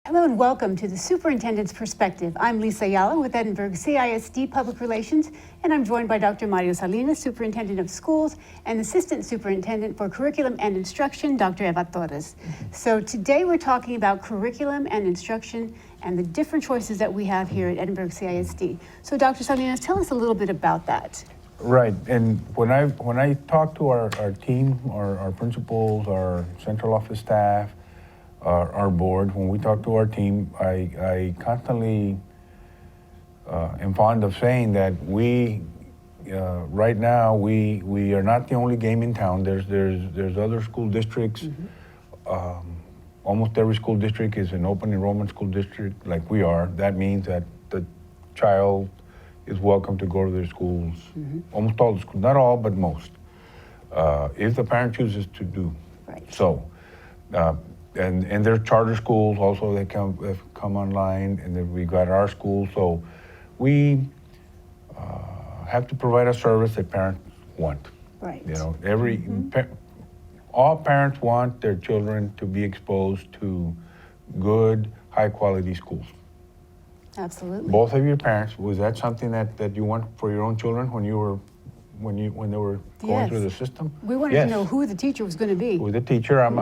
Hello and welcome to the Superintendents Perspective. I'm Lisa Ayala with Edinburgh CISD Public Relations, and I'm joined by Dr. Mario Salinas, Superintendent of Schools, and Assistant Superintendent for Curriculum and Instruction, Dr. Eva Torres. So today we're talking about curriculum and instruction and the different choices that we have here at Edinburgh CISD. So Dr. Salinas, tell us a little bit about that. Right, and when I talk to our team, our principals, our central office staff, our board, when we talk to our team, I constantly am fond of saying that we, right now, we are not the only game in town. There's other school districts. Almost every school district is an open enrollment school district like we are. That means that the child is welcome to go to their schools, almost all the schools, not all, but most, if the parent chooses to do. Right. So. And there are charter schools also that come online, and then we got our schools. So we have to provide a service that parents want. Right. You know, all parents want their children to be exposed to good, high-quality schools. Absolutely. Both of your parents, was that something that you want for your own children when they were going through the system? We wanted to know who the teacher was going to be. Who the teacher? I'm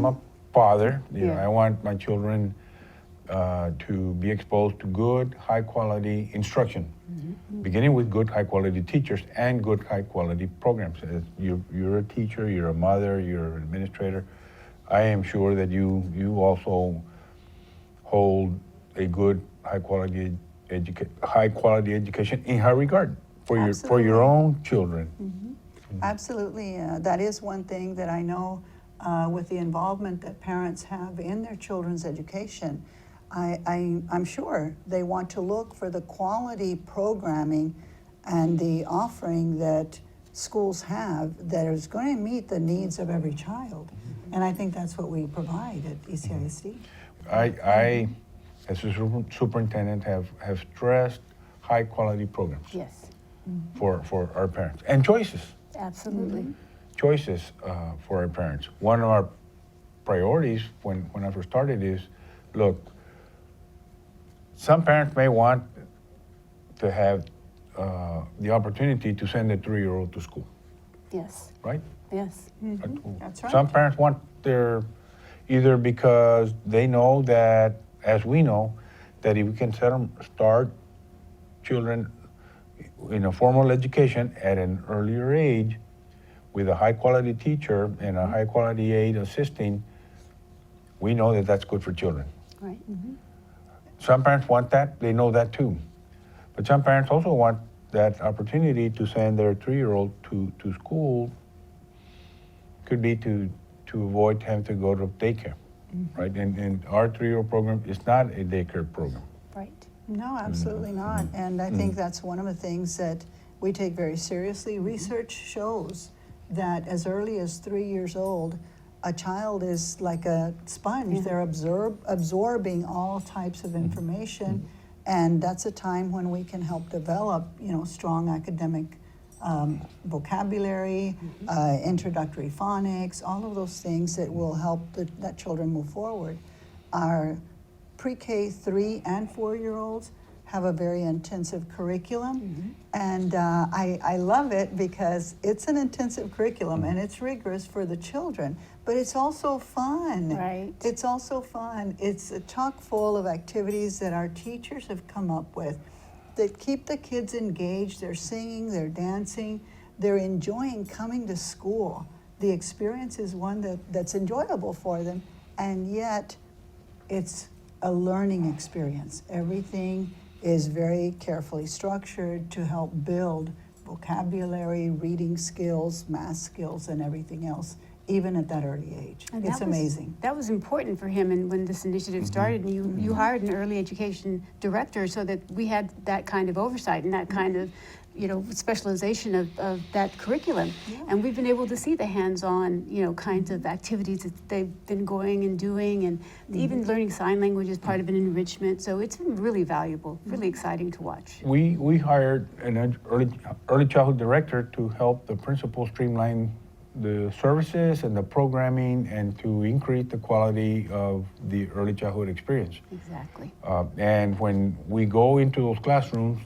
a father. You know, I want my children to be exposed to good, high-quality instruction, beginning with good, high-quality teachers and good, high-quality programs. As you're a teacher, you're a mother, you're an administrator. I am sure that you also hold a good, high-quality education in high regard for your own children. Absolutely, that is one thing that I know. With the involvement that parents have in their children's education, I'm sure they want to look for the quality programming and the offering that schools have that is going to meet the needs of every child. And I think that's what we provide at ECISD. I as a superintendent, have stressed high quality programs. Yes. For our parents, and choices. Absolutely. Choices for our parents. One of our priorities when I first started is, look, some parents may want to have the opportunity to send a 3-year-old to school. Yes. Right? Yes. That's right. Some parents want either because they know that, as we know, that if we can start children in a formal education at an earlier age, with a high-quality teacher and a high-quality aide assisting, we know that that's good for children. Right. Some parents want that, they know that too. But some parents also want that opportunity to send their 3-year-old to school, could be to avoid having to go to daycare, right? And our 3-year-old program is not a daycare program. Right. No, absolutely not. And I think that's one of the things that we take very seriously. Research shows that as early as 3 years old, a child is like a sponge. They're absorbing all types of information, and that's a time when we can help develop, strong academic vocabulary, introductory phonics, all of those things that will help that children move forward. Our pre-K 3 and 4-year-olds have a very intensive curriculum, and I love it because it's an intensive curriculum and it's rigorous for the children, but it's also fun. Right. It's also fun. It's chock full of activities that our teachers have come up with that keep the kids engaged. They're singing, they're dancing, they're enjoying coming to school. The experience is one that's enjoyable for them, and yet it's a learning experience. Everything is very carefully structured to help build vocabulary, reading skills, math skills, and everything else, even at that early age. And it's amazing. That was important for him, and when this initiative started, you hired an early education director so that we had that kind of oversight and that kind of specialization of that curriculum. And we've been able to see the hands-on, kinds of activities that they've been going and doing, and even learning sign language is part of an enrichment. So it's been really valuable, really exciting to watch. We hired an early childhood director to help the principal streamline the services and the programming and to increase the quality of the early childhood experience. Exactly. And when we go into those classrooms,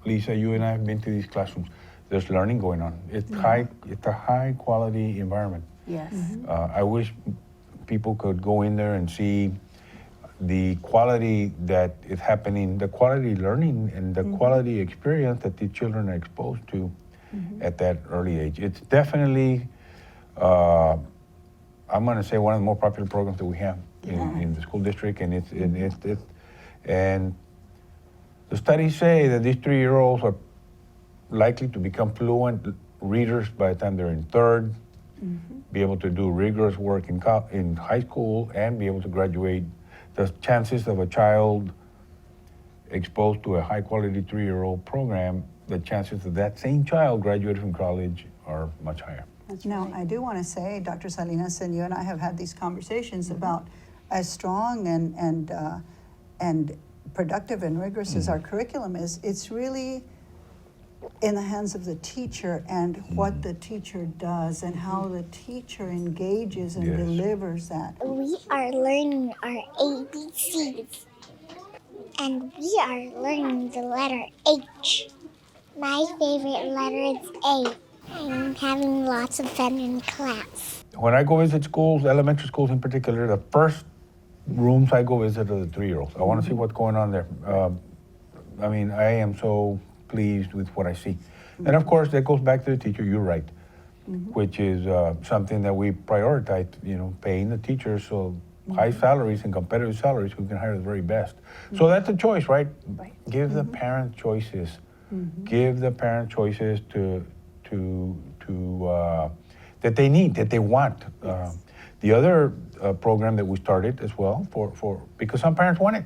Lisa, you and I have been to these classrooms. There's learning going on. It's It's a high quality environment. Yes. I wish people could go in there and see the quality that is happening, the quality learning and the quality experience that the children are exposed to at that early age. It's definitely, I'm going to say, one of the more popular programs that we have in the school district, and and the studies say that these 3-year-olds are likely to become fluent readers by the time they're in third, be able to do rigorous work in high school, and be able to graduate. The chances of a child exposed to a high-quality 3-year-old program, the chances of that same child graduating from college are much higher. That's Now, right. I do want to say, Dr. Salinas, and you and I have had these conversations about as strong and productive and rigorous as our curriculum is, it's really in the hands of the teacher and what the teacher does and how the teacher engages and Yes. delivers that. We are learning our ABCs, and we are learning the letter H. My favorite letter is A. I'm having lots of fun in class. When I go visit schools, elementary schools in particular, the first rooms I go visit are the 3-year-olds. I want to see what's going on there. I mean, I am so pleased with what I see. And of course, that goes back to the teacher, you're right, which is something that we prioritize, paying the teachers so high salaries and competitive salaries, we can hire the very best. So that's a choice, right? Right. Give the parent choices. Give the parent choices that they need, that they want. The other program that we started as well, because some parents want it,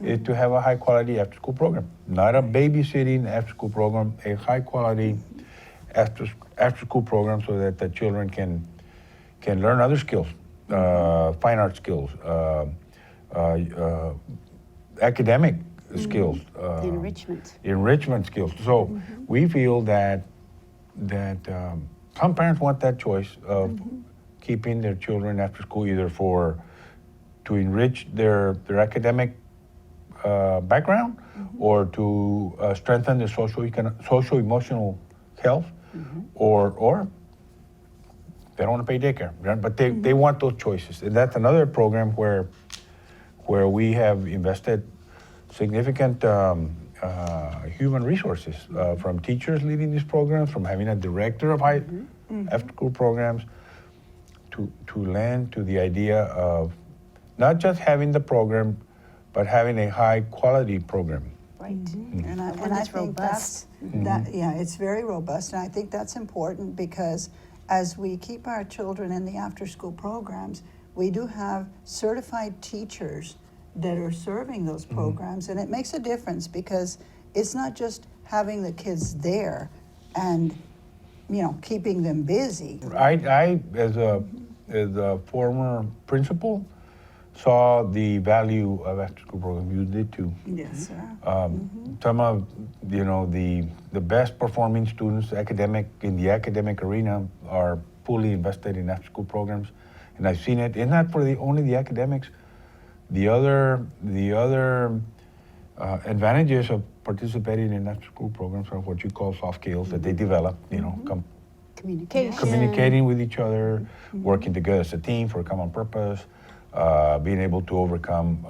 is to have a high quality after school program. Not a babysitting after school program, a high quality after school program so that the children can learn other skills, fine art skills, academic skills. Enrichment skills. So we feel that some parents want that choice of keeping their children after school either to enrich their academic background or to strengthen their social emotional health, or they don't want to pay daycare, but they want those choices. And that's another program where we have invested significant human resources from teachers leading these programs, from having a director of after-school programs, to lend to the idea of not just having the program, but having a high-quality program. Right. And I that's think robust. it's very robust, and I think that's important because as we keep our children in the after-school programs, we do have certified teachers that are serving those programs, and it makes a difference because it's not just having the kids there and keeping them busy. I as a former principal, saw the value of after-school programs. You did too. Yes, sir. Some of the best performing students in the academic arena are fully invested in after-school programs, and I've seen it. And not for only the academics. The other advantages of participating in after-school programs are what you call soft skills that they develop. Communicating with each other, working together as a team for a common purpose, being able to overcome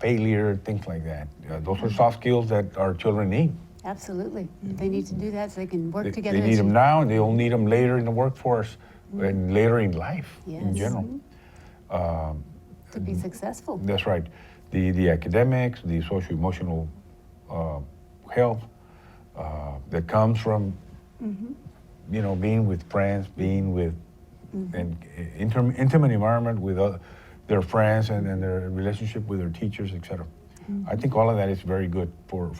failure, things like that. Those are soft skills that our children need. Absolutely. They need to do that so they can work together. They need them now, and they'll need them later in the workforce and later in life in general. To be successful. That's right. The academics, the socio-emotional health that comes from being with friends, being with an intimate environment with their friends and their relationship with their teachers, etc. I think all of that is very good for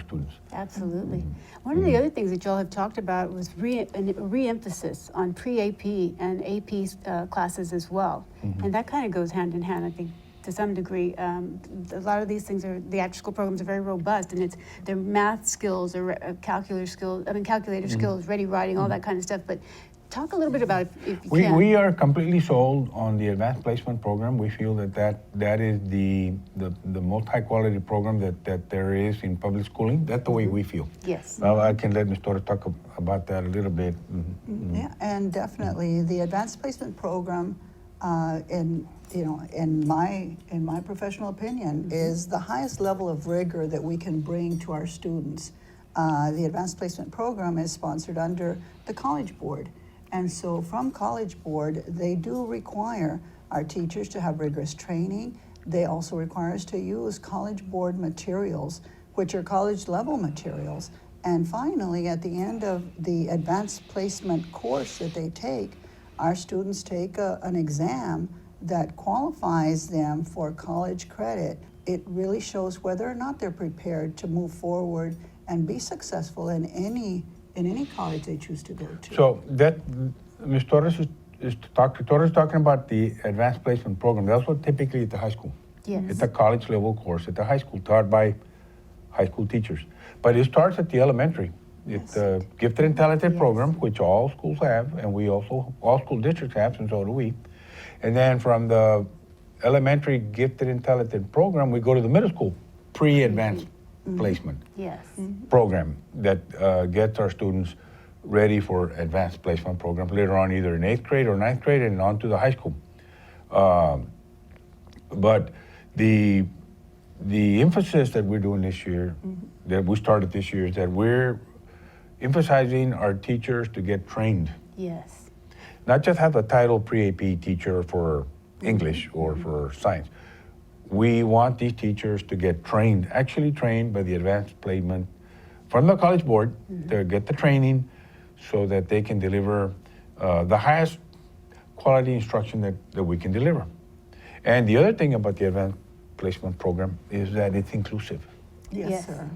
students. Absolutely. One of the other things that y'all have talked about was re-emphasis on pre-AP and AP classes as well. And that kind of goes hand in hand, I think, to some degree. A lot of these things the after-school programs are very robust, and their math skills or calculator skills, ready writing, all that kind of stuff. But talk a little bit about it if you can. We are completely sold on the advanced placement program. We feel that is the most high quality program that there is in public schooling. That's the way we feel. Yes. Well, I can let Ms. Torres talk about that a little bit. Yeah, and definitely the advanced placement program, in my professional opinion, is the highest level of rigor that we can bring to our students. The advanced placement program is sponsored under the College Board. And so from College Board, they do require our teachers to have rigorous training. They also require us to use College Board materials, which are college level materials. And finally, at the end of the advanced placement course that they take, our students take an exam that qualifies them for college credit. It really shows whether or not they're prepared to move forward and be successful in any college they choose to go to. So that Ms. Torres is talking about the advanced placement program. That's what typically at the high school. Yes. It's a college level course at the high school taught by high school teachers. But it starts at the elementary. It's a gifted and talented program, which all schools have, and all school districts have, and so do we. And then from the elementary gifted and talented program, we go to the middle school pre-advanced placement program that gets our students ready for advanced placement programs later on, either in 8th grade or 9th grade and on to the high school. But the emphasis that we're doing this year, that we started this year, is that we're emphasizing our teachers to get trained. Yes. Not just have the title pre-AP teacher for English or for science. We want these teachers to get trained, actually trained by the advanced placement from the College Board, to get the training so that they can deliver the highest quality instruction that we can deliver. And the other thing about the advanced placement program is that it's inclusive. Yes, sir.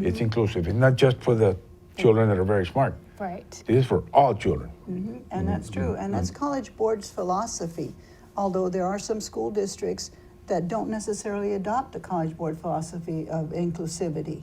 It's inclusive. It's not just for the children that are very smart. Right. It is for all children. And that's true. And that's College Board's philosophy. Although there are some school districts that don't necessarily adopt the College Board philosophy of inclusivity.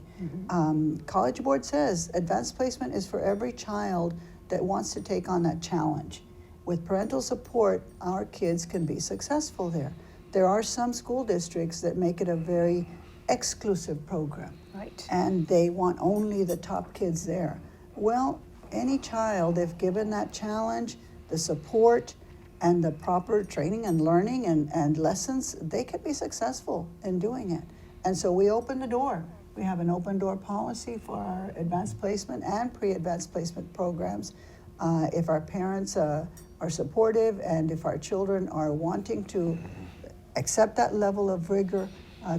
College Board says advanced placement is for every child that wants to take on that challenge. With parental support, our kids can be successful there. There are some school districts that make it a very exclusive program. Right. And they want only the top kids there. Well, any child, if given that challenge, the support, and the proper training and learning and lessons, they could be successful in doing it. And so we open the door. We have an open door policy for our advanced placement and pre-advanced placement programs. If our parents are supportive and if our children are wanting to accept that level of rigor,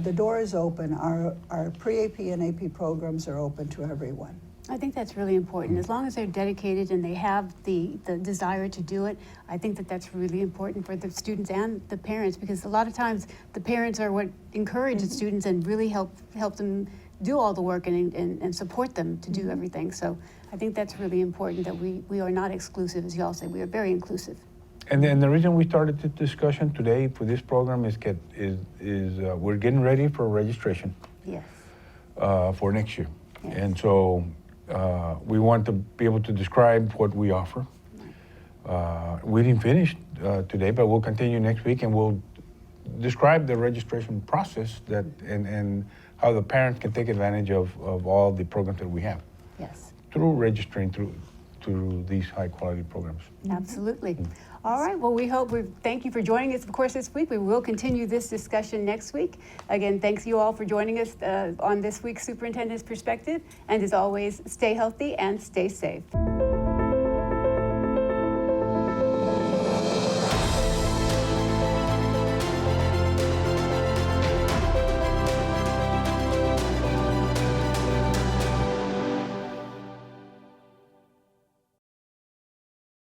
the door is open. Our pre-AP and AP programs are open to everyone. I think that's really important. As long as they're dedicated and they have the desire to do it, I think that's really important for the students and the parents, because a lot of times the parents are what encourage the students and really help them do all the work and support them to do everything. So I think that's really important, that we are not exclusive, as you all say. We are very inclusive. And then the reason we started this discussion today for this program is we're getting ready for registration. Yes. For next year. Yes. And so we want to be able to describe what we offer. We didn't finish today, but we'll continue next week, and we'll describe the registration process and how the parents can take advantage of all the programs that we have. Yes. Through registering through these high quality programs. Absolutely. All right, well, thank you for joining us, of course, this week. We will continue this discussion next week. Again, thanks you all for joining us on this week's Superintendent's Perspective. And as always, stay healthy and stay safe.